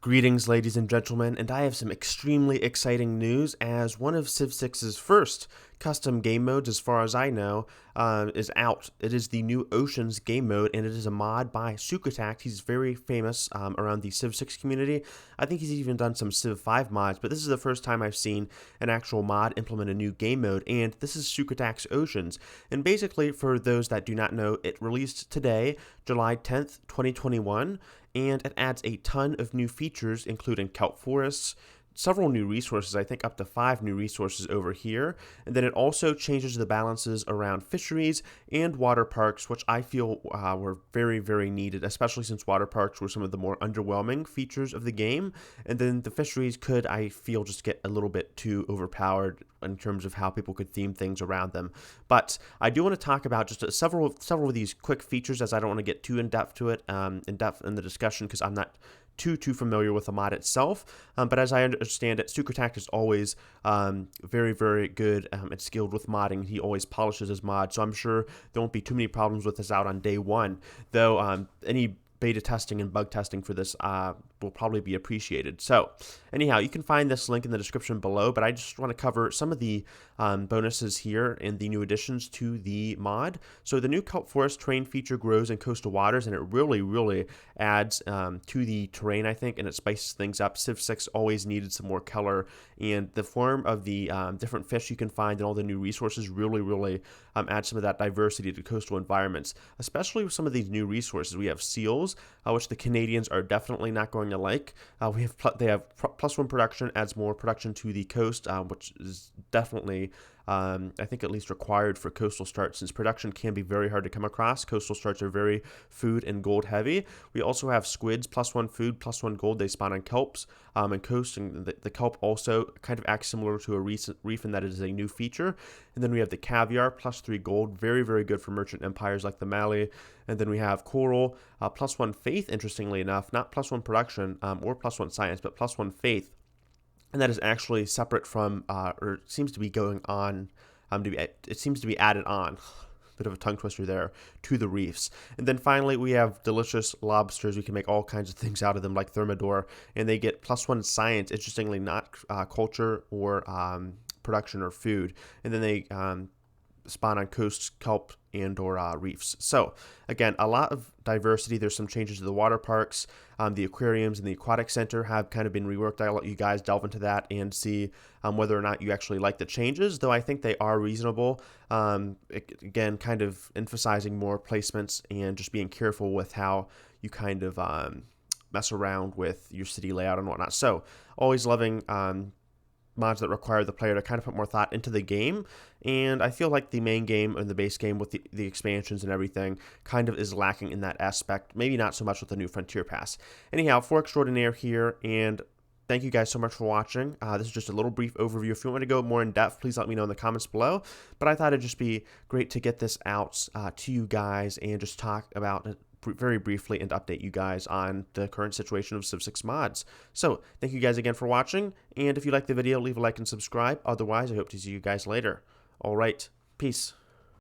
Greetings, ladies and gentlemen, and I have some extremely exciting news as one of Civ 6's first custom game modes, as far as I know, is out. It is the new Oceans game mode, and it is a mod by Sukritact. He's very famous around the Civ 6 community. I think he's even done some Civ 5 mods, but this is the first time I've seen an actual mod implement a new game mode, and this is Sukritact's Oceans. And basically, for those that do not know, it released today, July 10th, 2021, and it adds a ton of new features, including kelp forests, several new resources, I think up to 5 new resources over here, and then it also changes the balances around fisheries and water parks, which I feel were very, very needed, especially since water parks were some of the more underwhelming features of the game, and then the fisheries could, I feel, just get a little bit too overpowered in terms of how people could theme things around them. But I do want to talk about just several of these quick features, as I don't want to get too in-depth to it, in the discussion, because I'm not too familiar with the mod itself, but as I understand it, Sukritact is always very, very good and skilled with modding. He always polishes his mod, so I'm sure there won't be too many problems with this out on day one, though any beta testing and bug testing for this will probably be appreciated. So anyhow, you can find this link in the description below, but I just want to cover some of the bonuses here and the new additions to the mod. So the new kelp forest terrain feature grows in coastal waters, and it really adds to the terrain, I think, and it spices things up. Civ 6 always needed some more color, and the form of the different fish you can find and all the new resources really add some of that diversity to coastal environments, especially with some of these new resources. We have seals, which the Canadians are definitely not going to like. They have +1 production, adds more production to the coast, which is definitely I think at least required for coastal starts, since production can be very hard to come across. Coastal starts are very food and gold heavy. We also have squids, +1 food, +1 gold. They spawn on kelps and coast, and the kelp also kind of acts similar to a reef in that it is a new feature. And then we have the caviar, +3 gold, very good for merchant empires like the Mali. And then we have coral, +1 faith, interestingly enough, not +1 production or +1 science, but +1 faith. And that is actually separate from, or seems to be going on, it seems to be added on, bit of a tongue twister there, to the reefs. And then finally, we have delicious lobsters. We can make all kinds of things out of them, like Thermidor, and they get +1 science, interestingly not culture or production or food. And then they spawn on coasts, kelp, and or reefs. So again, a lot of diversity. There's some changes to the water parks. The aquariums and the aquatic center have kind of been reworked. I'll let you guys delve into that and see whether or not you actually like the changes, though I think they are reasonable. Again, kind of emphasizing more placements and just being careful with how you kind of mess around with your city layout and whatnot. So always loving mods that require the player to kind of put more thought into the game, and I feel like the main game and the base game with the expansions and everything kind of is lacking in that aspect, maybe not so much with the new Frontier Pass. Anyhow, for extraordinaire here, and thank you guys so much for watching. This is just a little brief overview. If you want me to go more in depth, please let me know in the comments below, but I thought it'd just be great to get this out to you guys and just talk about it very briefly and update you guys on the current situation of Civ 6 mods. So thank you guys again for watching, and if you liked the video, leave a like and subscribe. Otherwise, I hope to see you guys later. All right, peace.